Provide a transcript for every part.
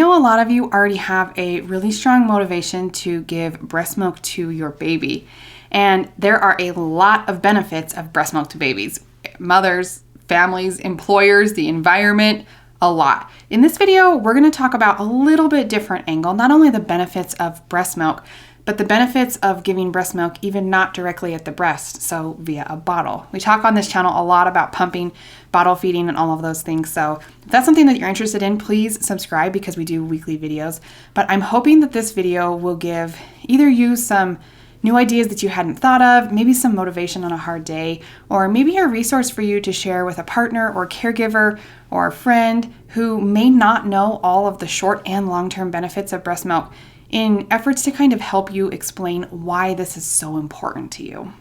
know a lot of you already have a really strong motivation to give breast milk to your baby. And there are a lot of benefits of breast milk to babies. Mothers, families, employers, the environment, a lot. In this video, we're going to talk about a little bit different angle, not only the benefits of breast milk, but the benefits of giving breast milk even not directly at the breast, so via a bottle. We talk on this channel a lot about pumping, bottle feeding, and all of those things. So if that's something that you're interested in, please subscribe because we do weekly videos. But I'm hoping that this video will give either you some new ideas that you hadn't thought of, maybe some motivation on a hard day, or maybe a resource for you to share with a partner or caregiver or a friend who may not know all of the short and long-term benefits of breast milk, in efforts to kind of help you explain why this is so important to you.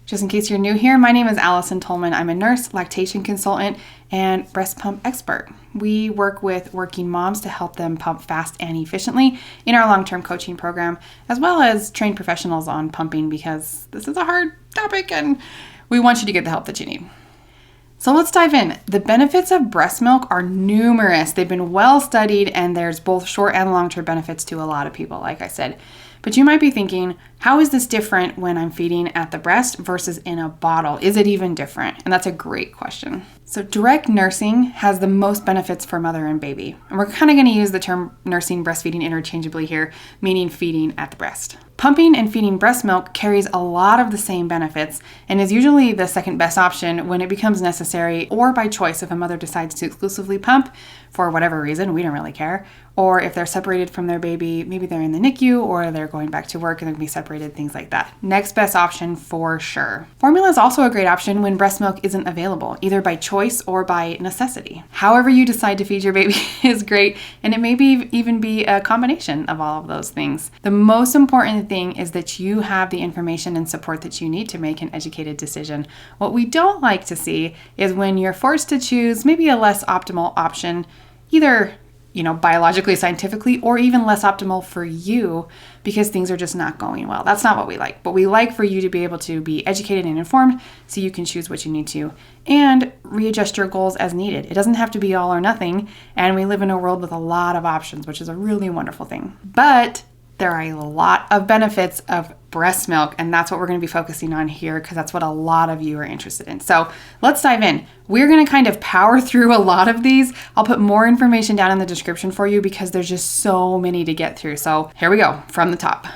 Just in case you're new here, my name is Allison Tolman. I'm a nurse, lactation consultant, and breast pump expert. We work with working moms to help them pump fast and efficiently in our long-term coaching program, as well as train professionals on pumping because this is a hard topic and we want you to get the help that you need. So let's dive in. The benefits of breast milk are numerous. They've been well studied, and there's both short and long-term benefits to a lot of people, like I said. But you might be thinking, how is this different when I'm feeding at the breast versus in a bottle? Is it even different? And that's a great question. So direct nursing has the most benefits for mother and baby. And we're kind of going to use the term nursing, breastfeeding interchangeably here, meaning feeding at the breast. Pumping and feeding breast milk carries a lot of the same benefits and is usually the second best option when it becomes necessary or by choice if a mother decides to exclusively pump for whatever reason, we don't really care, or if they're separated from their baby, maybe they're in the NICU or they're going back to work and they're going to be separated, things like that. Next best option for sure. Formula is also a great option when breast milk isn't available, either by choice or by necessity. However you decide to feed your baby is great, and it may even be a combination of all of those things. The most important thing is that you have the information and support that you need to make an educated decision. What we don't like to see is when you're forced to choose maybe a less optimal option, either biologically, scientifically, or even less optimal for you because things are just not going well. That's not what we like. But we like for you to be able to be educated and informed so you can choose what you need to and readjust your goals as needed. It doesn't have to be all or nothing, and we live in a world with a lot of options, which is a really wonderful thing. But there are a lot of benefits of breast milk, and that's what we're going to be focusing on here because that's what a lot of you are interested in. So let's dive in. We're going to kind of power through a lot of these. I'll put more information down in the description for you because there's just so many to get through. So here we go from the top.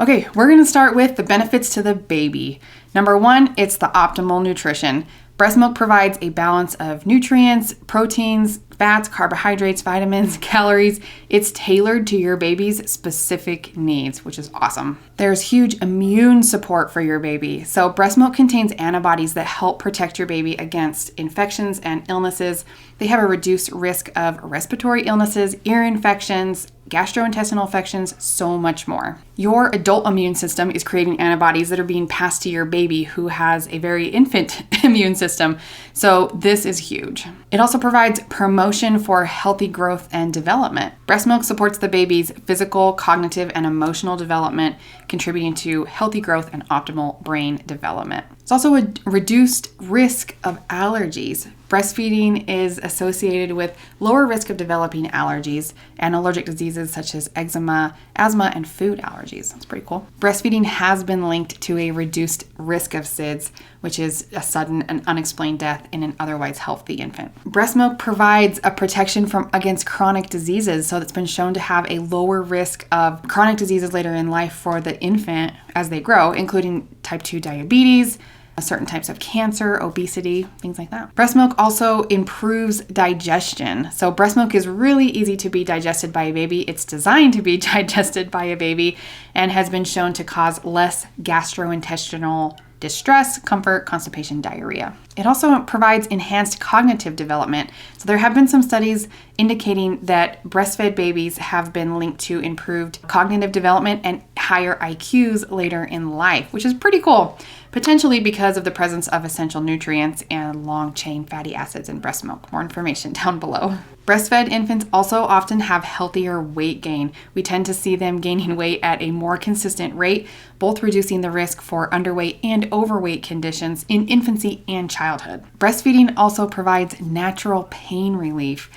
Okay, we're going to start with the benefits to the baby. Number one, it's the optimal nutrition. Breast milk provides a balance of nutrients, proteins, fats, carbohydrates, vitamins, calories. It's tailored to your baby's specific needs, which is awesome. There's huge immune support for your baby. So breast milk contains antibodies that help protect your baby against infections and illnesses. They have a reduced risk of respiratory illnesses, ear infections, gastrointestinal infections, so much more. Your adult immune system is creating antibodies that are being passed to your baby who has a very infant immune system. So this is huge. It also provides promotion for healthy growth and development. Breast milk supports the baby's physical, cognitive, and emotional development, contributing to healthy growth and optimal brain development. It's also a reduced risk of allergies. Breastfeeding is associated with lower risk of developing allergies and allergic diseases such as eczema, asthma, and food allergies. That's pretty cool. Breastfeeding has been linked to a reduced risk of SIDS, which is a sudden and unexplained death in an otherwise healthy infant. Breast milk provides a protection against chronic diseases, so it's been shown to have a lower risk of chronic diseases later in life for the infant as they grow, including type 2 diabetes, certain types of cancer, obesity, things like that. Breast milk also improves digestion. So breast milk is really easy to be digested by a baby. It's designed to be digested by a baby and has been shown to cause less gastrointestinal distress, comfort, constipation, diarrhea. It also provides enhanced cognitive development. So there have been some studies indicating that breastfed babies have been linked to improved cognitive development and higher IQs later in life, which is pretty cool, potentially because of the presence of essential nutrients and long-chain fatty acids in breast milk. More information down below. Breastfed infants also often have healthier weight gain. We tend to see them gaining weight at a more consistent rate, both reducing the risk for underweight and overweight conditions in infancy and childhood. Breastfeeding also provides natural pain relief.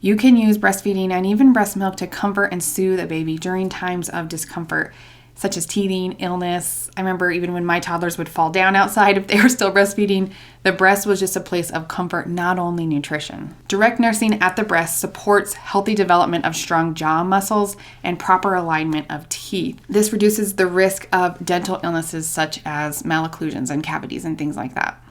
You can use breastfeeding and even breast milk to comfort and soothe a baby during times of discomfort, such as teething, illness. I remember even when my toddlers would fall down outside if they were still breastfeeding, the breast was just a place of comfort, not only nutrition. Direct nursing at the breast supports healthy development of strong jaw muscles and proper alignment of teeth. This reduces the risk of dental illnesses such as malocclusions and cavities and things like that,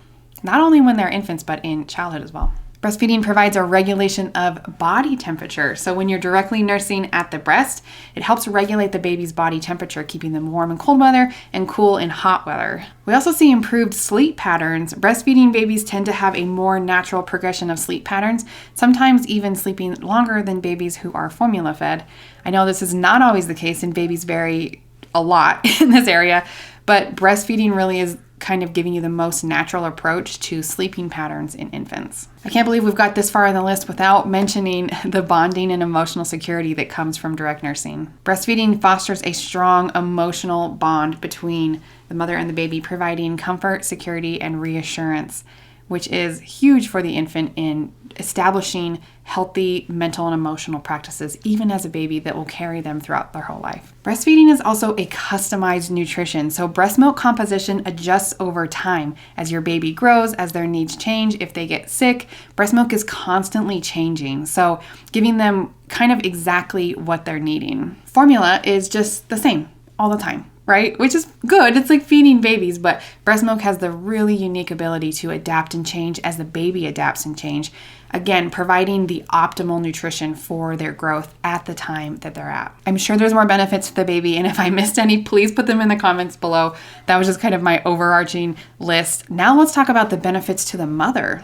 not only when they're infants, but in childhood as well. Breastfeeding provides a regulation of body temperature. So when you're directly nursing at the breast, it helps regulate the baby's body temperature, keeping them warm in cold weather and cool in hot weather. We also see improved sleep patterns. Breastfeeding babies tend to have a more natural progression of sleep patterns, sometimes even sleeping longer than babies who are formula fed. I know this is not always the case, and babies vary a lot in this area, but breastfeeding really is kind of giving you the most natural approach to sleeping patterns in infants. I can't believe we've got this far on the list without mentioning the bonding and emotional security that comes from direct nursing. Breastfeeding fosters a strong emotional bond between the mother and the baby, providing comfort, security, and reassurance, which is huge for the infant in establishing healthy mental and emotional practices, even as a baby, that will carry them throughout their whole life. Breastfeeding is also a customized nutrition. So breast milk composition adjusts over time as your baby grows, as their needs change. If they get sick, breast milk is constantly changing. So giving them kind of exactly what they're needing. Formula is just the same all the time, right? Which is good. It's like feeding babies, but breast milk has the really unique ability to adapt and change as the baby adapts and change. Again, providing the optimal nutrition for their growth at the time that they're at. I'm sure there's more benefits to the baby, and if I missed any, please put them in the comments below. That was just kind of my overarching list. Now let's talk about the benefits to the mother.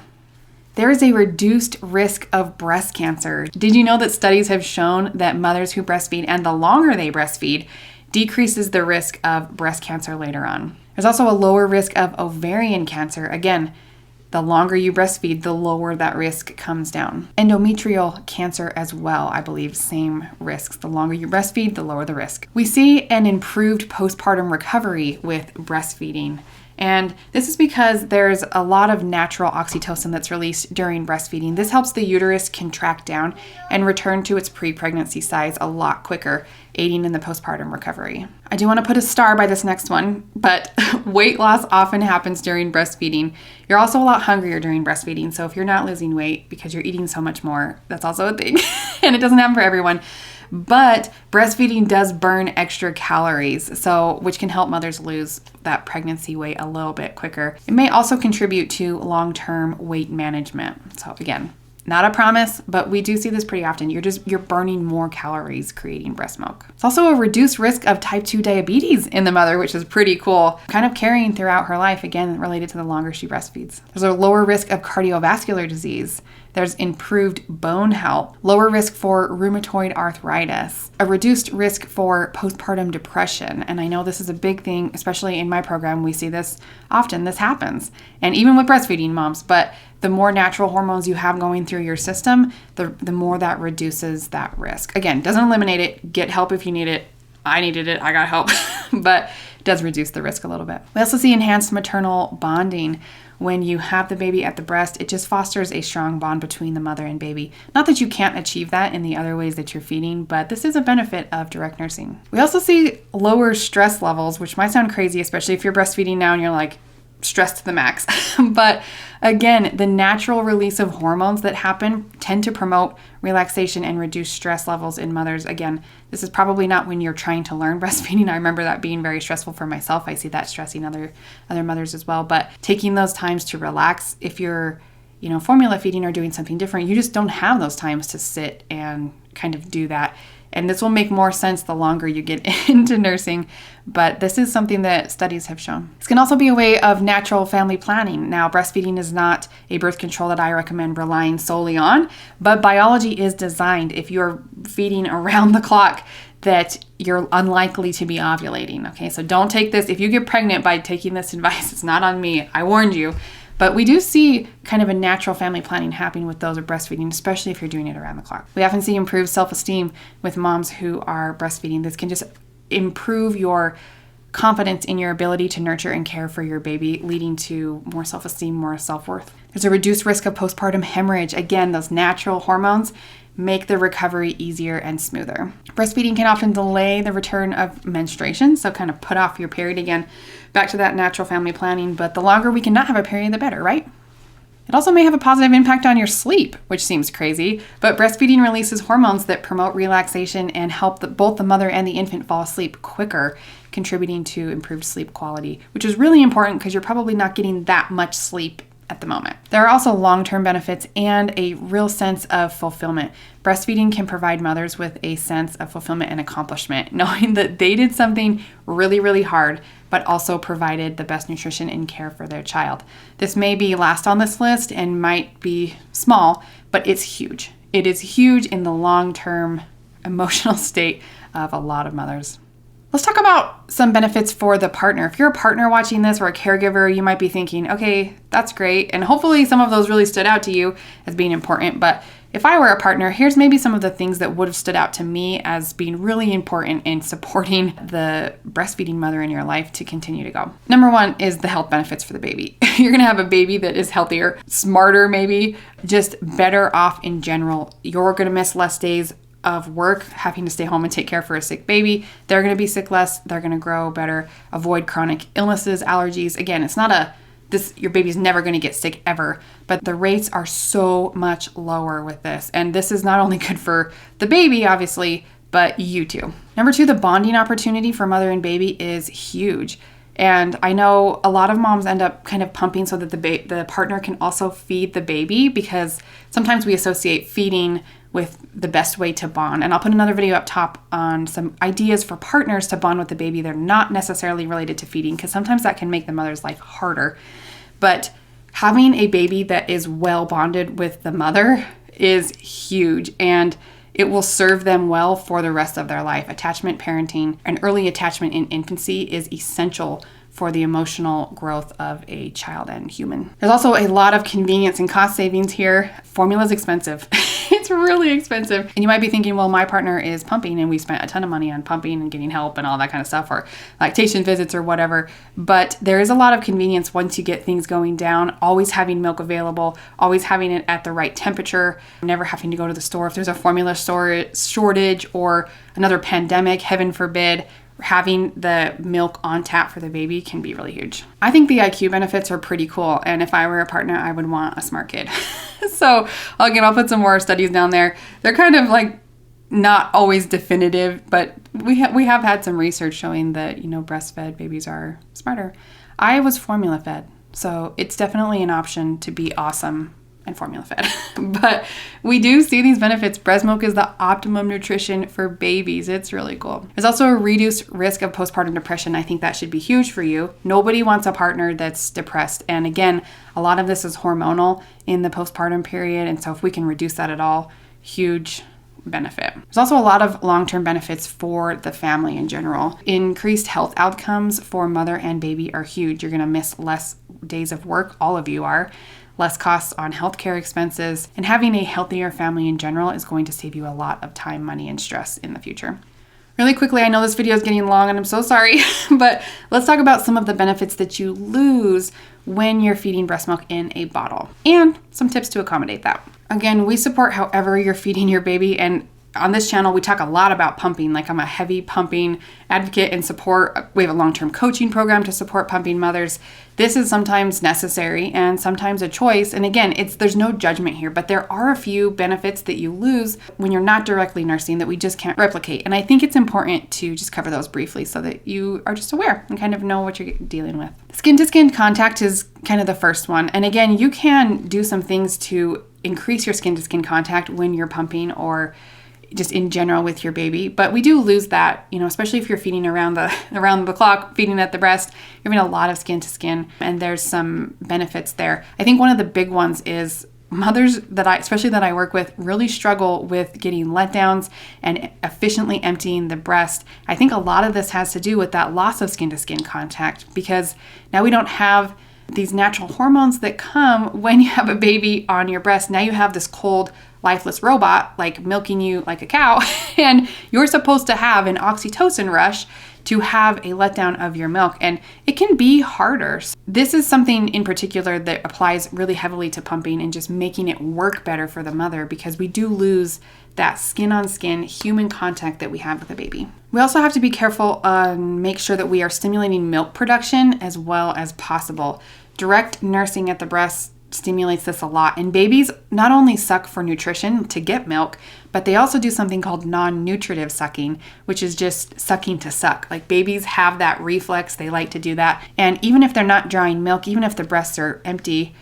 There is a reduced risk of breast cancer. Did you know that studies have shown that mothers who breastfeed, and the longer they breastfeed, decreases the risk of breast cancer later on? There's also a lower risk of ovarian cancer. Again, the longer you breastfeed, the lower that risk comes down. Endometrial cancer as well, I believe, same risks. The longer you breastfeed, the lower the risk. We see an improved postpartum recovery with breastfeeding. And this is because there's a lot of natural oxytocin that's released during breastfeeding. This helps the uterus contract down and return to its pre-pregnancy size a lot quicker, aiding in the postpartum recovery. I do want to put a star by this next one, but weight loss often happens during breastfeeding. You're also a lot hungrier during breastfeeding, so if you're not losing weight because you're eating so much more, that's also a thing. And it doesn't happen for everyone. But breastfeeding does burn extra calories, which can help mothers lose that pregnancy weight a little bit quicker. It may also contribute to long-term weight management. So again, not a promise, but we do see this pretty often. You're burning more calories creating breast milk. It's also a reduced risk of type 2 diabetes in the mother, which is pretty cool. Kind of carrying throughout her life, again, related to the longer she breastfeeds. There's a lower risk of cardiovascular disease. There's improved bone health, lower risk for rheumatoid arthritis, a reduced risk for postpartum depression. And I know this is a big thing, especially in my program. We see this often. This happens. And even with breastfeeding moms, but the more natural hormones you have going through your system, the more that reduces that risk. Again, doesn't eliminate it. Get help if you need it. I needed it. I got help. But it does reduce the risk a little bit. We also see enhanced maternal bonding. When you have the baby at the breast, it just fosters a strong bond between the mother and baby. Not that you can't achieve that in the other ways that you're feeding, but this is a benefit of direct nursing. We also see lower stress levels, which might sound crazy, especially if you're breastfeeding now and you're like stressed to the max. But again, the natural release of hormones that happen tend to promote relaxation and reduce stress levels in mothers. Again, this is probably not when you're trying to learn breastfeeding. I remember that being very stressful for myself. I see that stressing other mothers as well. But taking those times to relax, if you're, formula feeding or doing something different, you just don't have those times to sit and kind of do that. And this will make more sense the longer you get into nursing, but this is something that studies have shown. This can also be a way of natural family planning. Now, breastfeeding is not a birth control that I recommend relying solely on, but biology is designed, if you're feeding around the clock, that you're unlikely to be ovulating, okay? So don't take this, if you get pregnant by taking this advice, it's not on me, I warned you. But we do see kind of a natural family planning happening with those who are breastfeeding, especially if you're doing it around the clock. We often see improved self-esteem with moms who are breastfeeding. This can just improve your confidence in your ability to nurture and care for your baby, leading to more self-esteem, more self-worth. There's a reduced risk of postpartum hemorrhage. Again, those natural hormones make the recovery easier and smoother. Breastfeeding can often delay the return of menstruation, so kind of put off your period again, back to that natural family planning, but the longer we can not have a period, the better, right? It also may have a positive impact on your sleep, which seems crazy, but breastfeeding releases hormones that promote relaxation and help both the mother and the infant fall asleep quicker, contributing to improved sleep quality, which is really important because you're probably not getting that much sleep at the moment. There are also long-term benefits and a real sense of fulfillment. Breastfeeding can provide mothers with a sense of fulfillment and accomplishment, knowing that they did something really, really hard, but also provided the best nutrition and care for their child. This may be last on this list and might be small, but it's huge. It is huge in the long-term emotional state of a lot of mothers. Let's talk about some benefits for the partner. If you're a partner watching this or a caregiver, you might be thinking, okay, that's great. And hopefully some of those really stood out to you as being important. But if I were a partner, here's maybe some of the things that would have stood out to me as being really important in supporting the breastfeeding mother in your life to continue to go. Number one is the health benefits for the baby. You're gonna have a baby that is healthier, smarter maybe, just better off in general. You're gonna miss less days of work, having to stay home and take care for a sick baby. They're going to be sick less. They're going to grow better, avoid chronic illnesses, allergies. Again, it's not your baby's never going to get sick ever, but the rates are so much lower with this. And this is not only good for the baby, obviously, but you too. Number two, the bonding opportunity for mother and baby is huge. And I know a lot of moms end up kind of pumping so that the partner can also feed the baby, because sometimes we associate feeding with the best way to bond. And I'll put another video up top on some ideas for partners to bond with the baby. They're not necessarily related to feeding, because sometimes that can make the mother's life harder. But having a baby that is well bonded with the mother is huge, and it will serve them well for the rest of their life. Attachment parenting and early attachment in infancy is essential for the emotional growth of a child and human. There's also a lot of convenience and cost savings here. Formula is expensive. It's really expensive. And you might be thinking, well, my partner is pumping and we spent a ton of money on pumping and getting help and all that kind of stuff, or lactation visits or whatever. But there is a lot of convenience once you get things going down. Always having milk available, always having it at the right temperature, never having to go to the store if there's a formula shortage or another pandemic, heaven forbid. Having the milk on tap for the baby can be really huge. I think the IQ benefits are pretty cool. And if I were a partner, I would want a smart kid. So again, I'll put some more studies down there. They're kind of like not always definitive, but we have had some research showing that, breastfed babies are smarter. I was formula fed, so it's definitely an option to be awesome and formula fed. But we do see these benefits. Breast milk is the optimum nutrition for babies. It's really cool. There's also a reduced risk of postpartum depression. I think that should be huge for you. Nobody wants a partner that's depressed. And again, a lot of this is hormonal in the postpartum period. And so if we can reduce that at all, huge benefit. There's also a lot of long-term benefits for the family in general. Increased health outcomes for mother and baby are huge. You're going to miss less days of work. All of you are. Less costs on healthcare expenses, and having a healthier family in general is going to save you a lot of time, money, and stress in the future. Really quickly, I know this video is getting long and I'm so sorry, but let's talk about some of the benefits that you lose when you're feeding breast milk in a bottle and some tips to accommodate that. Again, we support however you're feeding your baby, and on this channel, we talk a lot about pumping. Like, I'm a heavy pumping advocate and support. We have a long-term coaching program to support pumping mothers. This is sometimes necessary and sometimes a choice. And again, there's no judgment here, but there are a few benefits that you lose when you're not directly nursing that we just can't replicate. And I think it's important to just cover those briefly so that you are just aware and kind of know what you're dealing with. Skin-to-skin contact is kind of the first one. And again, you can do some things to increase your skin-to-skin contact when you're pumping or just in general with your baby. But we do lose that, especially if you're feeding around the clock, feeding at the breast, you're having a lot of skin to skin, and there's some benefits there. I think one of the big ones is mothers especially that I work with really struggle with getting letdowns and efficiently emptying the breast. I think a lot of this has to do with that loss of skin to skin contact, because now we don't have these natural hormones that come when you have a baby on your breast. Now you have this cold, lifeless robot like milking you like a cow, and you're supposed to have an oxytocin rush to have a letdown of your milk, and it can be harder. This is something in particular that applies really heavily to pumping and just making it work better for the mother, because we do lose that skin on skin human contact that we have with the baby. We also have to be careful and make sure that we are stimulating milk production as well as possible. Direct nursing at the breast stimulates this a lot, and babies not only suck for nutrition to get milk, but they also do something called non-nutritive sucking, which is just sucking to suck. Like, babies have that reflex, they like to do that, and even if they're not drawing milk, even if the breasts are empty,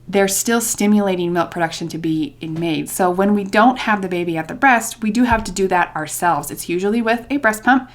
they're still stimulating milk production to be made. So when we don't have the baby at the breast, we do have to do that ourselves. It's usually with a breast pump.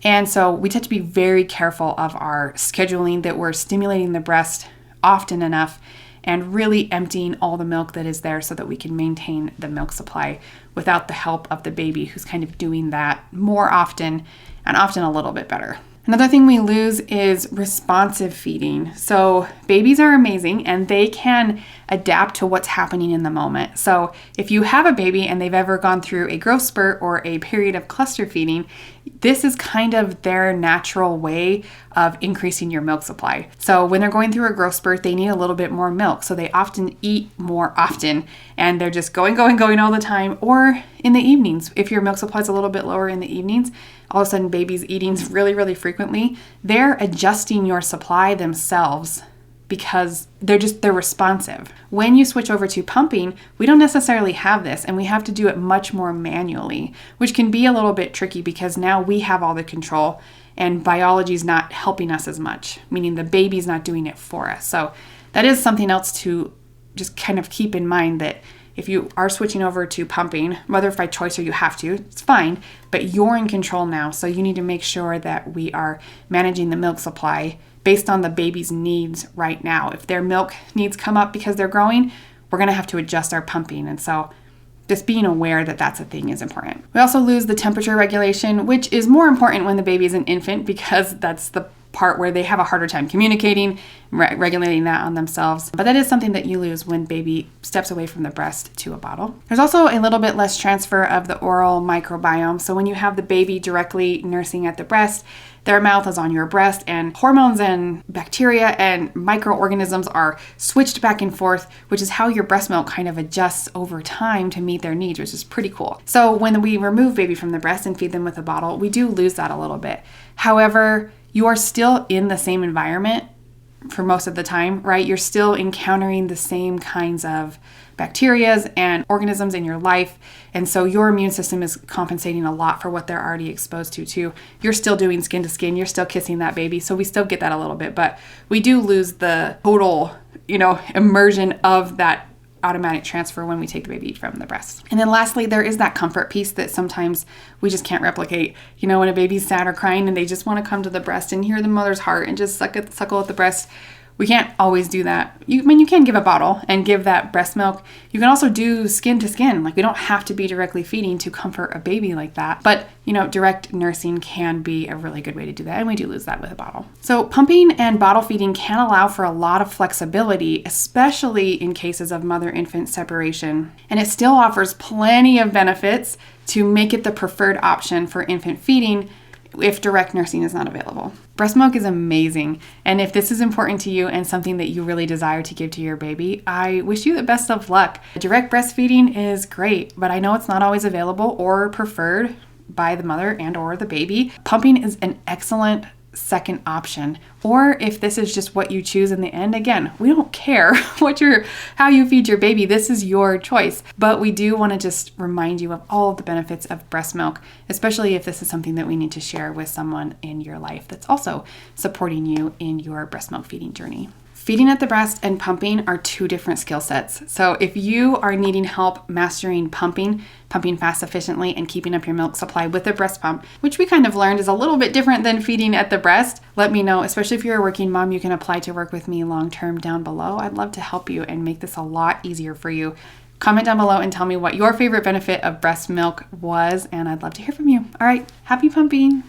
And so we have to be very careful of our scheduling, that we're stimulating the breast often enough and really emptying all the milk that is there so that we can maintain the milk supply without the help of the baby, who's kind of doing that more often and often a little bit better. Another thing we lose is responsive feeding. So babies are amazing and they can adapt to what's happening in the moment. So if you have a baby and they've ever gone through a growth spurt or a period of cluster feeding, this is kind of their natural way of increasing your milk supply. So when they're going through a growth spurt, they need a little bit more milk. So they often eat more often and they're just going all the time. Or in the evenings, if your milk supply is a little bit lower in the evenings, all of a sudden babies eating really frequently, they're adjusting your supply themselves because they're responsive. When you switch over to pumping, we don't necessarily have this, and we have to do it much more manually, which can be a little bit tricky because now we have all the control and biology is not helping us as much, meaning the baby's not doing it for us. So that is something else to just kind of keep in mind, that if you are switching over to pumping, whether by choice or you have to, it's fine, but you're in control now. So you need to make sure that we are managing the milk supply based on the baby's needs right now. If their milk needs come up because they're growing, we're going to have to adjust our pumping. And so just being aware that that's a thing is important. We also lose the temperature regulation, which is more important when the baby is an infant, because that's the part where they have a harder time communicating, regulating that on themselves. But that is something that you lose when baby steps away from the breast to a bottle. There's also a little bit less transfer of the oral microbiome. So when you have the baby directly nursing at the breast, their mouth is on your breast, and hormones and bacteria and microorganisms are switched back and forth, which is how your breast milk kind of adjusts over time to meet their needs, which is pretty cool. So when we remove baby from the breast and feed them with a bottle, we do lose that a little bit. However, you are still in the same environment for most of the time, right? You're still encountering the same kinds of bacteria and organisms in your life. And so your immune system is compensating a lot for what they're already exposed to too. You're still doing skin to skin. You're still kissing that baby. So we still get that a little bit, but we do lose the total, immersion of that automatic transfer when we take the baby from the breast. And then lastly, there is that comfort piece that sometimes we just can't replicate. When a baby's sad or crying and they just want to come to the breast and hear the mother's heart and just suckle at the breast, we can't always do that. You can give a bottle and give that breast milk. You can also do skin to skin. Like, we don't have to be directly feeding to comfort a baby like that. But, direct nursing can be a really good way to do that. And we do lose that with a bottle. So pumping and bottle feeding can allow for a lot of flexibility, especially in cases of mother-infant separation. And it still offers plenty of benefits to make it the preferred option for infant feeding if direct nursing is not available. Breast milk is amazing, and if this is important to you and something that you really desire to give to your baby, I wish you the best of luck. Direct breastfeeding is great, but I know it's not always available or preferred by the mother and or the baby. Pumping is an excellent second option. Or if this is just what you choose in the end, again, we don't care how you feed your baby. This is your choice. But we do want to just remind you of all of the benefits of breast milk, especially if this is something that we need to share with someone in your life that's also supporting you in your breast milk feeding journey. Feeding at the breast and pumping are two different skill sets. So if you are needing help mastering pumping fast, efficiently, and keeping up your milk supply with a breast pump, which we kind of learned is a little bit different than feeding at the breast, let me know. Especially if you're a working mom, you can apply to work with me long-term down below. I'd love to help you and make this a lot easier for you. Comment down below and tell me what your favorite benefit of breast milk was, and I'd love to hear from you. All right, happy pumping.